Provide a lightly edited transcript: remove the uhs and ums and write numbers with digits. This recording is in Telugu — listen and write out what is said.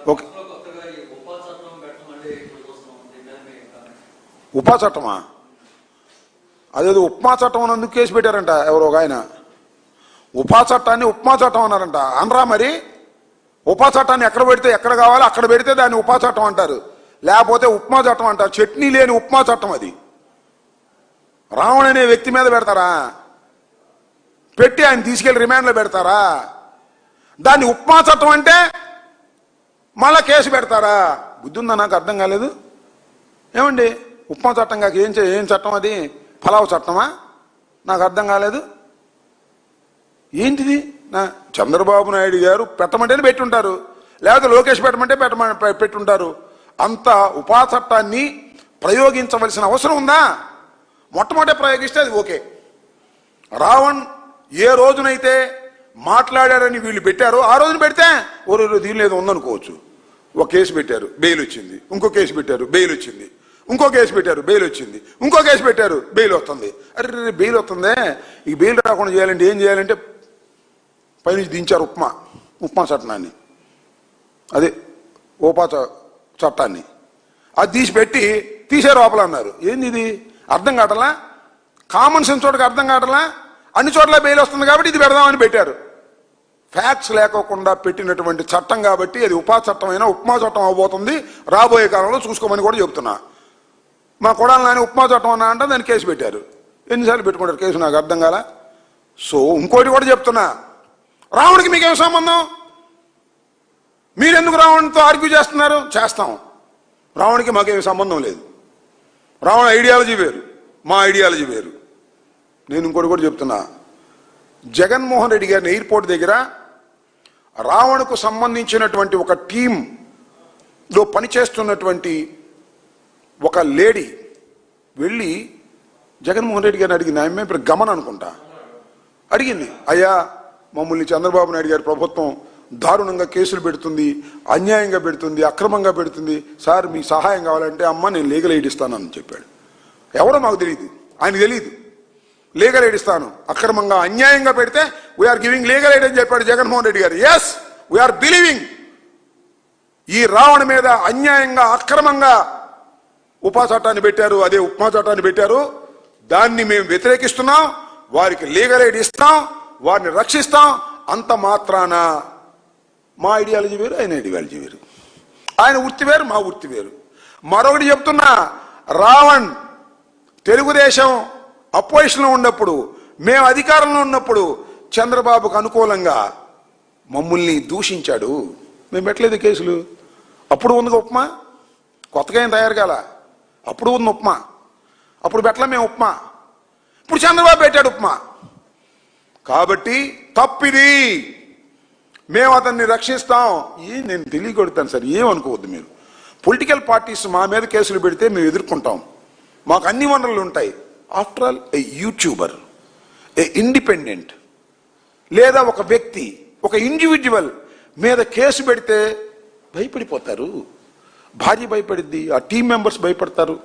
ఓకే, ఉపా చట్టమా? అదేదో ఉప్మా చట్టం అని అందుకు కేసు పెట్టారంట ఎవరో ఒక ఆయన. ఉపా చట్టాన్ని ఉప్మా చట్టం అన్నారంట. అనరా మరి? ఉపా చట్టాన్ని ఎక్కడ పెడితే ఎక్కడ కావాలో అక్కడ పెడితే దాన్ని ఉపా చట్టం అంటారు, లేకపోతే ఉప్మా చట్టం అంటారు. చట్నీ లేని ఉప్మా చట్టం అది. రావణ్ అనే వ్యక్తి మీద పెడతారా? పెట్టి ఆయన తీసుకెళ్లి రిమాండ్లో పెడతారా? దాన్ని ఉప్మా చట్టం అంటే మళ్ళా కేసు పెడతారా? బుద్ధి ఉందా? నాకు అర్థం కాలేదు. ఏమండి ఉప్మా చట్టం కాక ఏం చట్టం అది? పలావ్ చట్టమా? నాకు అర్థం కాలేదు. ఏంటిది? చంద్రబాబు నాయుడు గారు పెట్టమంటేనే పెట్టుంటారు, లేకపోతే లోకేష్ పెట్టమంటే పెట్టుంటారు. అంత ఉపా చట్టాన్ని ప్రయోగించవలసిన అవసరం ఉందా? మొట్టమొదటి ప్రయోగిస్తే అది ఓకే. రావణ్ ఏ రోజునైతే మాట్లాడారని వీళ్ళు పెట్టారో ఆ రోజున పెడితే ఓ దీనిలో ఏదో ఉందనుకోవచ్చు. ఒక కేసు పెట్టారు, బెయిల్ వచ్చింది. ఇంకో కేసు పెట్టారు, బెయిల్ వచ్చింది. ఇంకో కేసు పెట్టారు, బెయిల్ వచ్చింది. ఇంకో కేసు పెట్టారు, బెయిల్ వస్తుంది. అరే బెయిల్ వస్తుందే, ఈ బెయిల్ రాకుండా చేయాలంటే ఏం చేయాలంటే పైనుంచి దించారు ఉప్మా చట్టాన్ని, అదే ఉపా చట్టాన్ని. అది తీసే లోపల అన్నారు. ఏంది ఇది? అర్థం కావట్లా? కామన్ సెన్స్ చోటకి అర్థం కావట్లా? అన్ని చోట్ల బెయిల్ వస్తుంది కాబట్టి ఇది పెడదామని పెట్టారు. ఫ్యాక్ట్స్ లేకోకుండా పెట్టినటువంటి చట్టం కాబట్టి అది ఉపా చట్టం అయినా ఉప్మా చట్టం అవబోతుంది రాబోయే కాలంలో, చూసుకోమని కూడా చెప్తున్నా. మా కొడాలి నాని ఉప్మా చట్టం అన్నా అంటే దాన్ని కేసు పెట్టారు. ఎన్నిసార్లు పెట్టుకుంటారు కేసు? నాకు అర్థం కాల. సో ఇంకోటి కూడా చెప్తున్నా, రావణ్కి మీకేం సంబంధం? మీరెందుకు రావణ్తో ఆర్గ్యూ చేస్తున్నారు? చేస్తాం. రావణ్కి మాకేమి సంబంధం లేదు. రావణ ఐడియాలజీ వేరు, మా ఐడియాలజీ వేరు. నేను ఇంకోటి కూడా చెప్తున్నా, జగన్మోహన్ రెడ్డి గారిని ఎయిర్పోర్ట్ దగ్గర రావణ్కు సంబంధించినటువంటి ఒక టీంలో పనిచేస్తున్నటువంటి ఒక లేడీ వెళ్ళి జగన్మోహన్ రెడ్డి గారిని అడిగింది. ఆమె ఇప్పుడు గమన్ అనుకుంటా అడిగింది, అయ్యా మమ్మల్ని చంద్రబాబు నాయుడు గారి ప్రభుత్వం దారుణంగా కేసులు పెడుతుంది, అన్యాయంగా పెడుతుంది, అక్రమంగా పెడుతుంది, సార్ మీ సహాయం కావాలంటే అమ్మ నేను లీగల్ ఎయిడ్ ఇస్తానని చెప్పాడు. ఎవరో మాకు తెలియదు, ఆయనకు తెలియదు. లీగల్ ఎయిడ్ ఇస్తాను, అక్రమంగా అన్యాయంగా పెడితే వీఆర్ గివింగ్ లీగల్ ఎయిడ్ అని చెప్పాడు జగన్మోహన్ రెడ్డి గారు. Yes, we are believing. ఈ రావణ మీద అన్యాయంగా అక్రమంగా ఉపా చట్టాన్ని పెట్టారు, అదే ఉప్మా చట్టాన్ని పెట్టారు. దాన్ని మేము వ్యతిరేకిస్తున్నాం, వారికి లీగల్ ఎయిడ్ ఇస్తాం, వారిని రక్షిస్తాం. అంత మాత్రాన మా ఐడియాలజీ వేరు, ఆయన ఐడియాలజీ వేరు. ఆయన వృత్తి వేరు, మా వృత్తి వేరు. మరొకటి చెప్తున్నా, రావణ్ తెలుగుదేశం అపోజిషన్లో ఉన్నప్పుడు, మేము అధికారంలో ఉన్నప్పుడు చంద్రబాబుకు అనుకూలంగా మమ్మల్ని దూషించాడు. మేము పెట్టలేదు కేసులు. అప్పుడు ఉంది ఉప్మా, కొత్తగా ఏం తయారు కాల. అప్పుడు ఉంది ఉప్మా, అప్పుడు పెట్టలే మేము ఉప్మా. ఇప్పుడు చంద్రబాబు పెట్టాడు ఉప్మా. కాబట్టి తప్పిది, మేము అతన్ని రక్షిస్తాం. నేను తెలియకొడతాను సార్, ఏమనుకోవద్దు మీరు. పొలిటికల్ పార్టీస్ మా మీద కేసులు పెడితే మేము ఎదుర్కొంటాం, మాకు అన్ని వనరులు ఉంటాయి. After all A YouTuber, a independent, లేదా ఒక వ్యక్తి, ఒక ఇండివిజువల్ మీద కేసు పెడితే భయపడిపోతారు. భార్య భయపడిద్ది, ఆ టీం మెంబర్స్ భయపడతారు.